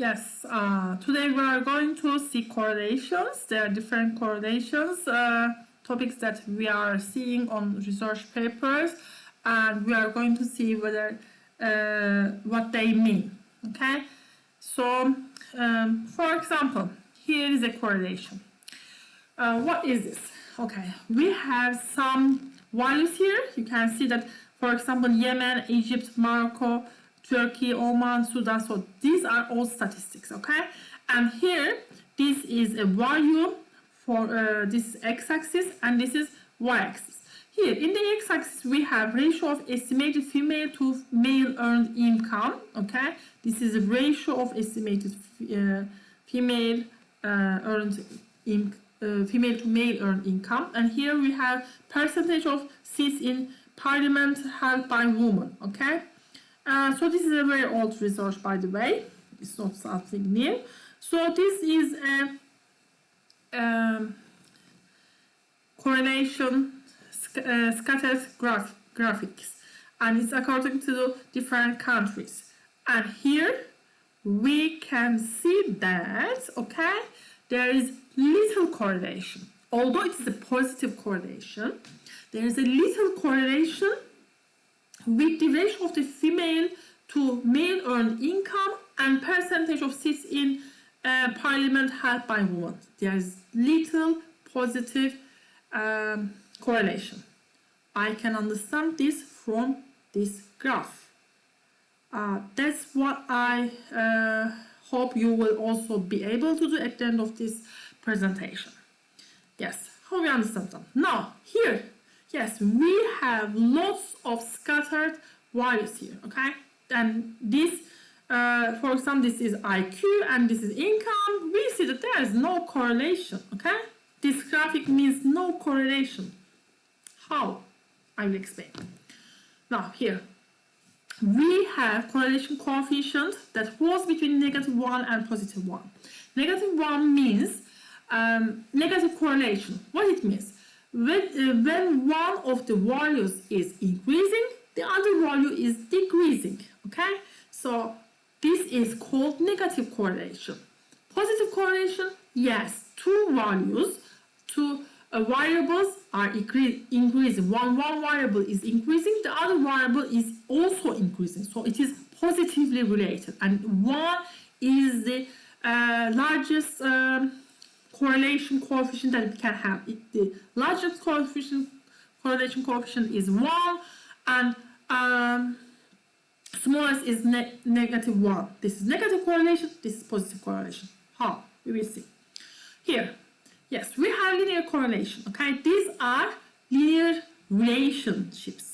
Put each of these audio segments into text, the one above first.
Yes, today we are going to see correlations. There are different correlations, topics that we are seeing on research papers, and we are going to see whether what they mean. Okay, so for example, here is a correlation. What is this? Okay, we have some values here. You can see that, for example, Yemen, Egypt, Morocco, Turkey, Oman, Sudan. So these are all statistics, okay? And here, this is a value for this x-axis, and this is y-axis. Here, in the x-axis, we have ratio of estimated female to male earned income, okay? This is a ratio of estimated female earned income. Female to male earned income, and here we have percentage of seats in parliament held by women. Okay, so this is a very old research, by the way. It's not something new. So this is a correlation scattered graphics, and it's according to different countries. And here we can see that, okay, there is little correlation. Although it is a positive correlation, there is a little correlation with the ratio of the female to male earned income and percentage of seats in parliament held by women. There is little positive correlation. I can understand this from this graph. That's what I hope you will also be able to do at the end of this presentation. Yes, how we understand them. Now, here, yes, we have lots of scattered values here, okay? And this, for example, this is IQ and this is income. We see that there is no correlation, okay? This graphic means no correlation. How? I will explain. Now, here, we have correlation coefficient that was between -1 and +1. -1 means negative correlation. What it means? When one of the values is increasing, the other value is decreasing. Okay? So this is called negative correlation. Positive correlation, yes, two values, two variables are increasing. One variable is increasing, the other variable is also increasing. So it is positively related, and one is the largest correlation coefficient that we can have. The largest correlation coefficient is 1, and smallest is -1. This is negative correlation, this is positive correlation. How? We will see. Here, yes, we have linear correlation, okay? These are linear relationships,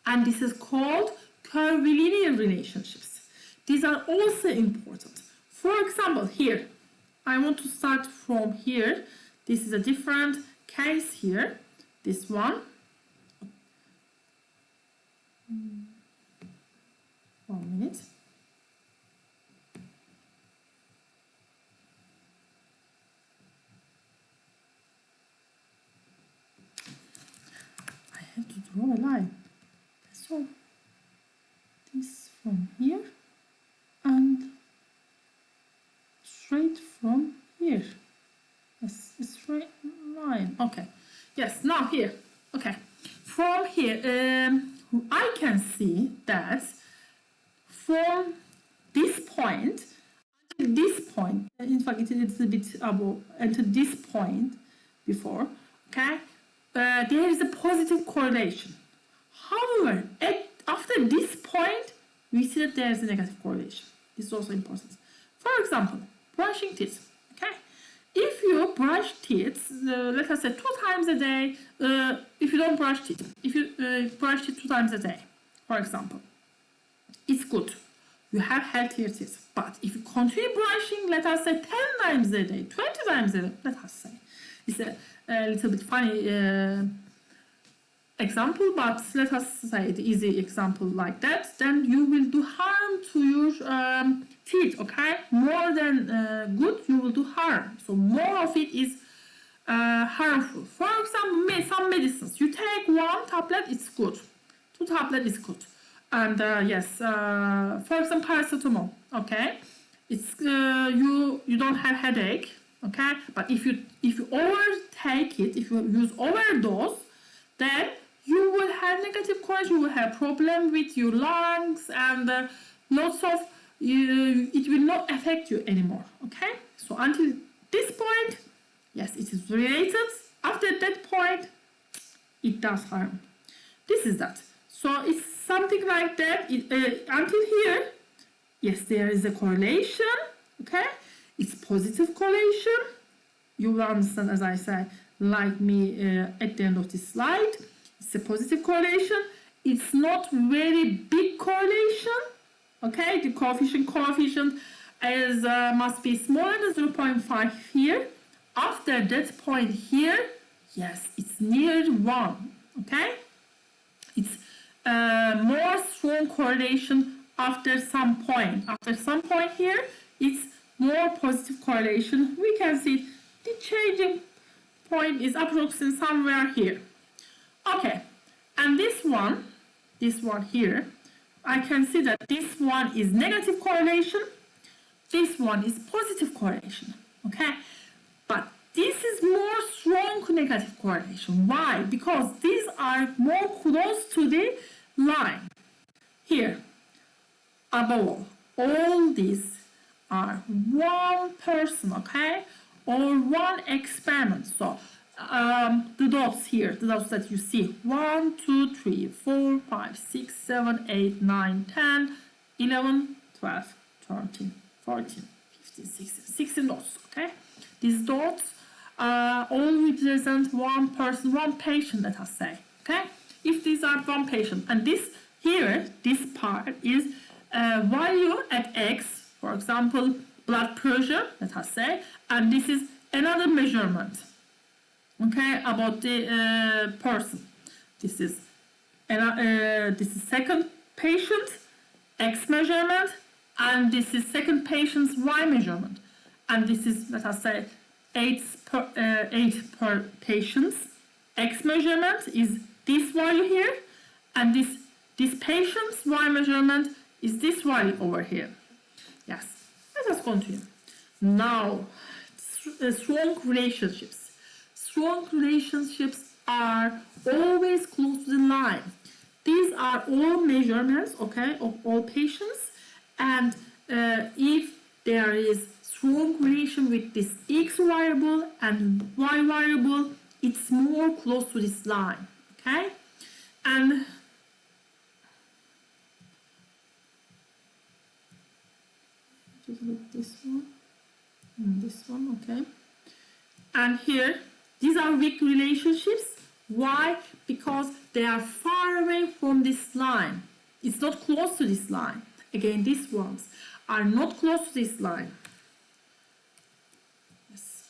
and this is called curvilinear relationships. These are also important. For example, here, I want to start from here. This is a different case here. This one. 1 minute. I have to draw a line. So this from here and straight from here. Yes, a straight line. Okay. Yes, now here. Okay. From here, I can see that from this point to this point, in fact, it is a bit above, and to this point before, okay, there is a positive correlation. However, after this point, we see that there is a negative correlation. This is also important. For example, brushing teeth. Okay, if you brush teeth, let us say 2 times a day. If you don't brush teeth, if you brush teeth 2 times a day, for example, it's good. You have healthier teeth. But if you continue brushing, let us say 10 times a day, 20 times a day, let us say, it's a little bit funny example, but let us say the easy example like that, then you will do harm to your teeth, okay? More than good, you will do harm. So more of it is harmful. For example, some medicines, you take 1 tablet, it's good. 2 tablets is good. And yes, for example, paracetamol, okay? it's you don't have headache, okay? But if you overtake it, if you use overdose, then you will have negative correlation. You will have problem with your lungs and lots of it will not affect you anymore, okay? So until this point, yes, it is related. After that point, it does harm. This is that. So it's something like that. Until here, yes, there is a correlation, okay? It's positive correlation. You will understand, as I said, like me at the end of this slide. It's a positive correlation. It's not very big correlation, okay? The coefficient is must be smaller than 0.5 here. After that point here, yes, it's near 1, okay? It's more strong correlation after some point. After some point here, it's more positive correlation. We can see the changing point is approximately somewhere here. Okay, and this one here, I can see that this one is negative correlation. This one is positive correlation, okay? But this is more strong negative correlation. Why? Because these are more close to the line. Here, above all these are one person, okay? Or one experiment. So the dots here, the dots that you see, 1, 2, 3, 4, 5, 6, 7, 8, 9, 10, 11, 12, 13, 14, 15, 16 dots, okay? These dots all represent one person, one patient, let us say, okay? If these are one patient, and this here, this part is value at X, for example, blood pressure, let us say, and this is another measurement, okay, about the person. This is second patient X measurement, and this is second patient's Y measurement, and this is, let us say, 8 per patient's X measurement is this value here, and this patient's Y measurement is this value over here. Yes, let us continue. Now, strong relationships. Strong relationships are always close to the line. These are all measurements, okay, of all patients, and if there is strong relation with this X variable and Y variable, it's more close to this line, okay? And just look this one and this one, okay? And here, these are weak relationships. Why? Because they are far away from this line. It's not close to this line. Again, these ones are not close to this line. Yes.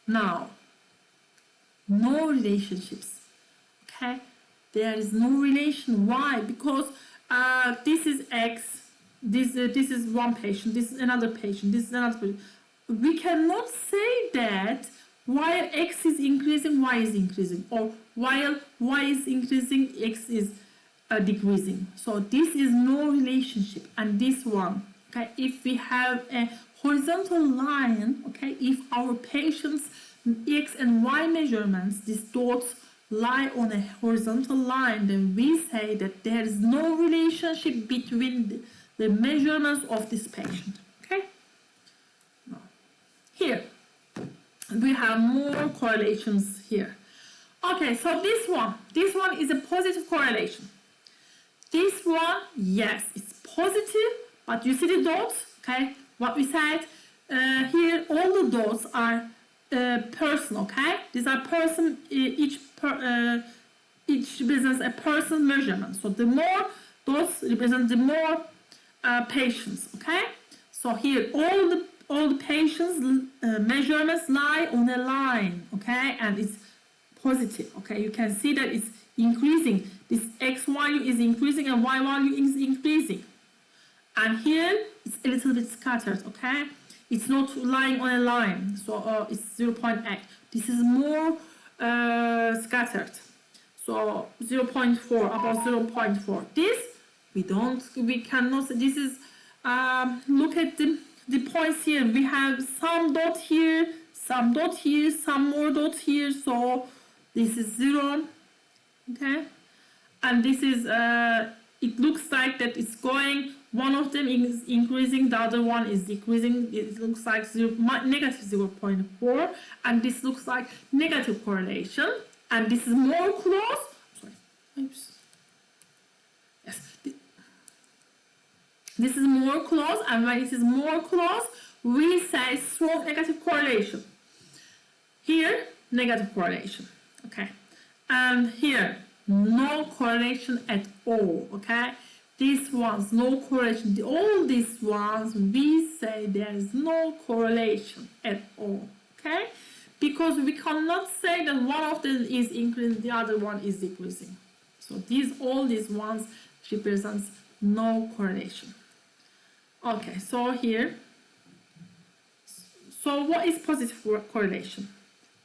Now, no relationships. Okay? There is no relation. Why? Because this is X. This is one patient. This is another patient. This is another patient. We cannot say that while X is increasing, Y is increasing, or while Y is increasing, X is decreasing. So this is no relationship. And this one, okay, if we have a horizontal line, okay, if our patient's X and Y measurements, these dots lie on a horizontal line, then we say that there is no relationship between the measurements of this patient. Okay? Now, here we have more correlations here. Okay, so this one is a positive correlation. This one, yes, it's positive, but you see the dots, okay? What we said here, all the dots are person, okay? These are person, each represents a person measurement. So the more dots represent the more patients, okay? So here all the patients measurements lie on a line, okay? And it's positive, okay? You can see that it's increasing. This X value is increasing and Y value is increasing. And here it's a little bit scattered, okay? It's not lying on a line, so it's 0.8. This is more scattered. So 0.4, about 0.4. This we cannot, this is, look at the points here. We have some dot here, some dot here, some more dot here. So this is 0, okay? And this is, it looks like that it's going, one of them is increasing, the other one is decreasing. It looks like negative 0.4, and this looks like negative correlation, and this is more close. Sorry, oops. Yes, this is more close, and when it is more close, we say strong negative correlation. Here, negative correlation, okay? And here, no correlation at all, okay? These ones, no correlation. All these ones, we say there is no correlation at all, okay? Because we cannot say that one of them is increasing, the other one is decreasing. So all these ones represents no correlation. Okay, so here, so what is positive correlation?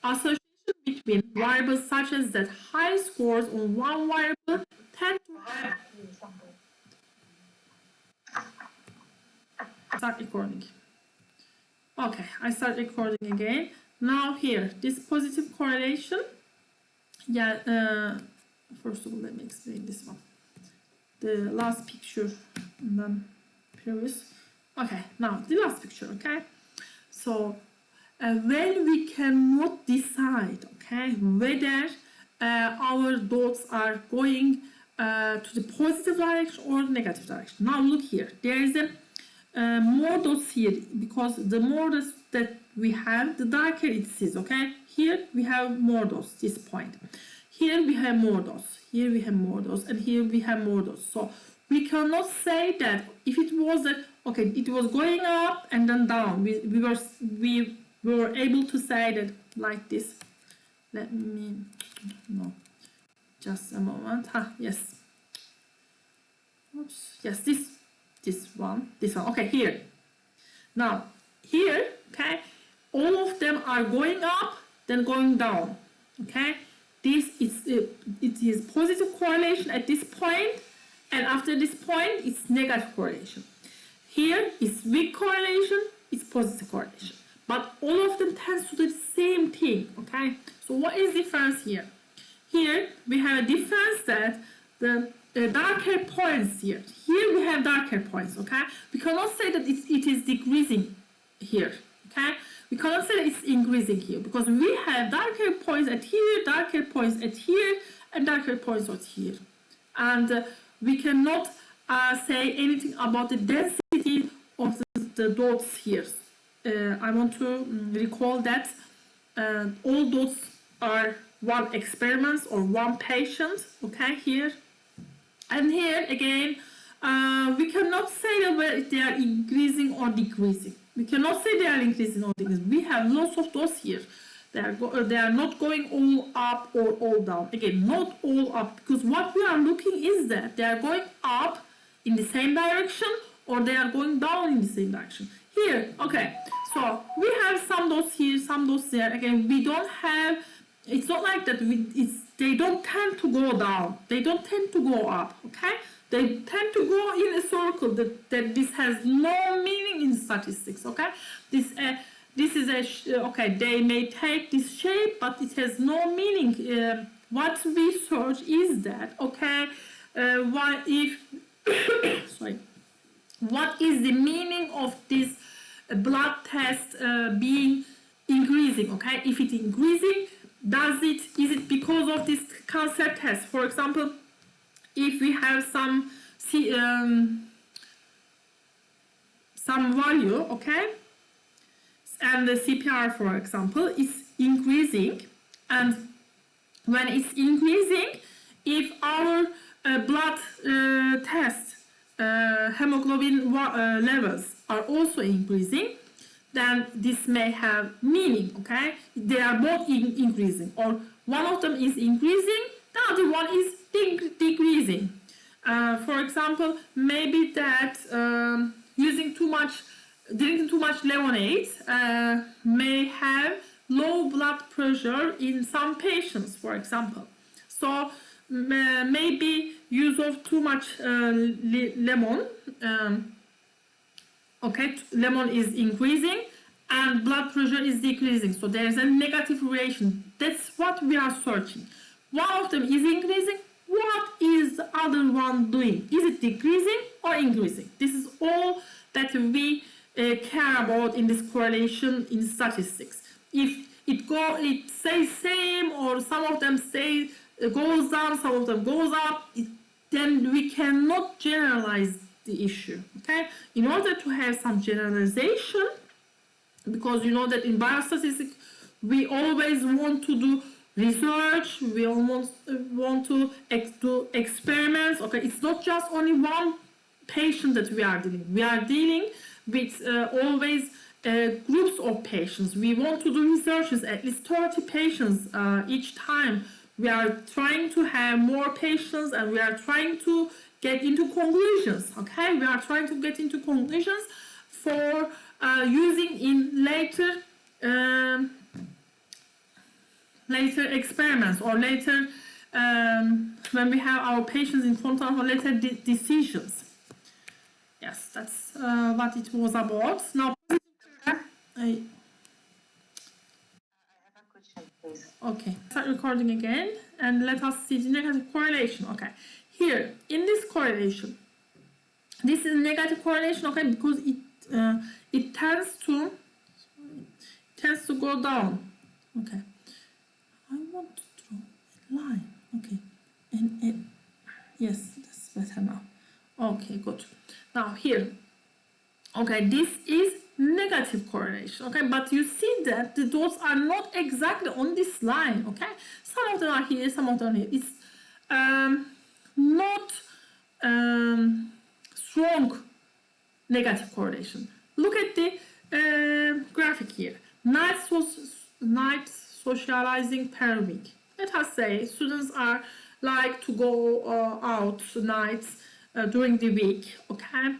Association between variables such as that high scores on one variable tend to have... Start recording. Okay, I start recording again. Now here, this positive correlation, first of all, let me explain this one. The last picture and then previous. Okay, now the last picture, okay? So when we cannot decide, okay, whether our dots are going to the positive direction or negative direction. Now look here, there is a more dots here, because the more dots that we have, the darker it is, okay? Here we have more dots, this point. Here we have more dots, here we have more dots, and here we have more dots. So we cannot say that if it was that, okay, it was going up and then down. We were able to say that like this. Let me, no, just a moment. Yes. Oops. Yes, this one. Okay, here. Now, here, okay, all of them are going up, then going down. Okay, this is it is positive correlation at this point, and after this point, it's negative correlation. Here is weak correlation, it's positive correlation. But all of them tends to do the same thing, okay? So what is the difference here? Here we have a difference that the darker points here. Here we have darker points, okay? We cannot say that it is decreasing here, okay? We cannot say that it's increasing here, because we have darker points at here, darker points at here, and darker points at here. And we cannot say anything about the density of the dots here. I want to recall that all dots are one experiment or one patient, okay, here. And here again, we cannot say that they are increasing or decreasing. We cannot say they are increasing or decreasing. We have lots of dots here. They are not going all up or all down. Again, not all up, because what we are looking is that they are going up in the same direction or they are going down in the same direction. Here, okay, so we have some dots here, some dots there. Again, we don't have, it's not like that, they don't tend to go down, they don't tend to go up, okay? They tend to go in a circle, that this has no meaning in statistics, okay? This is okay, they may take this shape, but it has no meaning. What we search is that, okay, sorry, what is the meaning of this blood test being increasing, okay? If it's increasing, is it because of this cancer test? For example, if we have some value, okay, and the CPR, for example, is increasing, and when it's increasing, if our blood test hemoglobin levels are also increasing, then this may have meaning, okay? They are both increasing, or one of them is increasing, the other one is decreasing. For example, maybe that drinking too much lemonade may have low blood pressure in some patients, for example. So maybe use of too much lemon. Okay, lemon is increasing and blood pressure is decreasing. So there is a negative relation. That's what we are searching. One of them is increasing. What is the other one doing? Is it decreasing or increasing? This is all that we care about in this correlation in statistics. If it stays same, or some of them stay goes down, some of them goes up, then we cannot generalize the issue. Okay, in order to have some generalization, because you know that in biostatistics we always want to do research, we almost want to do experiments. Okay, it's not just only one patient that we are dealing with always groups of patients. We want to do researches, at least 30 patients each time. We are trying to have more patients and we are trying to get into conclusions. Okay, we are trying to get into conclusions for using in later experiments, or later when we have our patients in front of our later decisions. Yes, that's what it was about. Now, I have a question, please. Okay, start recording again and let us see the negative correlation. Okay, here in this correlation, this is negative correlation. Okay, because it tends to go down. Okay, I want to draw a line. Okay, and yes, that's better now. Okay, good. Now here, okay, this is negative correlation. Okay, but you see that the dots are not exactly on this line. Okay, some of them are here, some of them are here. It's not strong negative correlation. Look at the graphic here. Night socializing per week. Let us say students are like to go out nights during the week. Okay,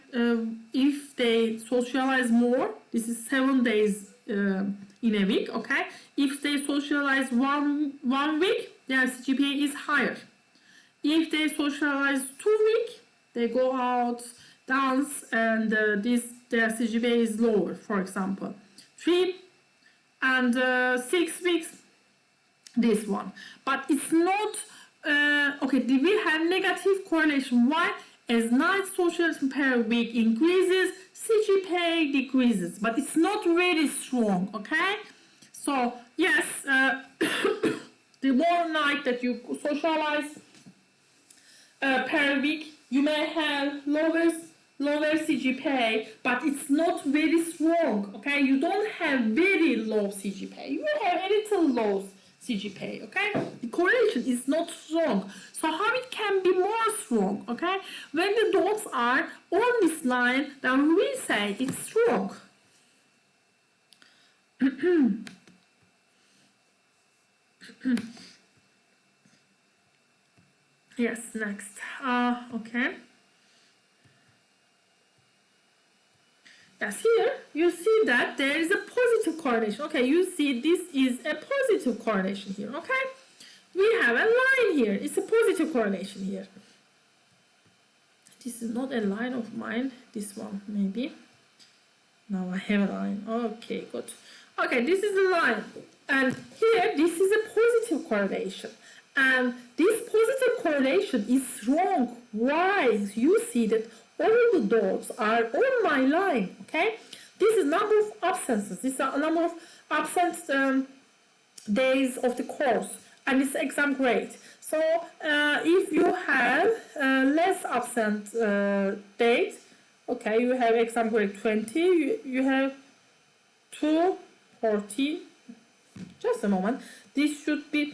if they socialize more, this is 7 days in a week. Okay, if they socialize one week, their GPA is higher. If they socialize 2 weeks, they go out, dance, and their CGPA is lower. For example, 3 and 6 weeks, this one. But it's not okay. We have negative correlation. Why? As night socialization per week increases, CGPA decreases, but it's not very strong. Okay, so yes, the more night that you socialize per week, you may have lower CGPA, but it's not very strong. Okay, you don't have very low CGPA. You have a little low CGPA. Okay, the correlation is not strong. So how it can be more strong? Okay, when the dots are on this line, then we say it's strong. Yes, next. Okay. Yes, here you see that there is a positive correlation. Okay, you see this is a positive correlation here. Okay, we have a line here. It's a positive correlation here. This is not a line of mine. This one maybe. Now I have a line. Okay, good. Okay, this is the line, and here this is a positive correlation, and this positive correlation is strong. Why? You see that all the dots are on my line. Okay, this is number of absences. This is a number of absent days of the course, and it's exam grade. So if you have less absent dates, okay, you have exam grade 20, you have 240. Just a moment. This should be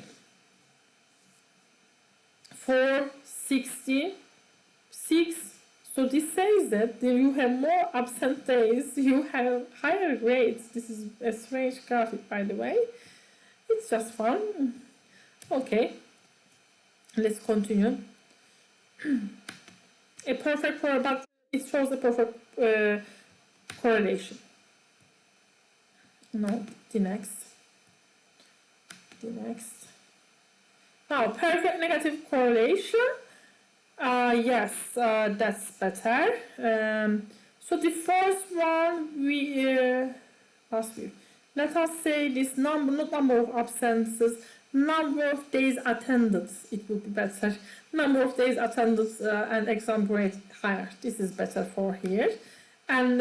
466. So this says that you have more absent days, you have higher grades. This is a strange graphic, by the way. It's just fun. Okay, let's continue. A perfect but it shows a perfect correlation. No, the next. Now, perfect negative correlation. Yes, that's better. So the first one let us say this number, not number of absences, number of days attended. It would be better. Number of days attended and exam grade higher. This is better for here. And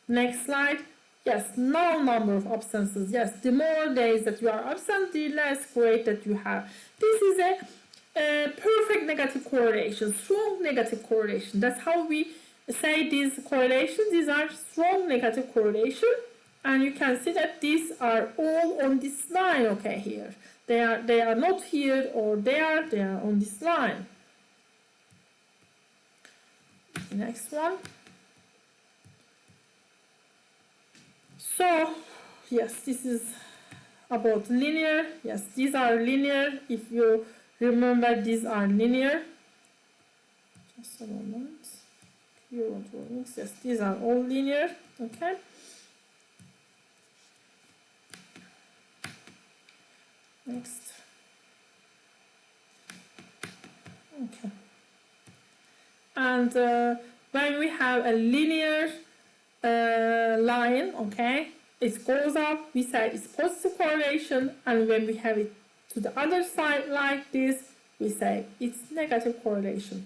next slide. Yes, no number of absences. Yes, the more days that you are absent, the less grade that you have. This is a perfect negative correlation, strong negative correlation. That's how we say these correlations. These are strong negative correlation, and you can see that these are all on this line. Okay, here they are not here or they are on this line. Next one. So yes, this is about linear. Yes, these are linear. If you remember, these are linear. Just a moment. Yrd.Doç.Nazime. Yes, these are all linear. Okay. Next. Okay. And when we have a linear line, okay, it goes up, we say it's positive correlation, and when we have it to the other side like this, we say it's negative correlation.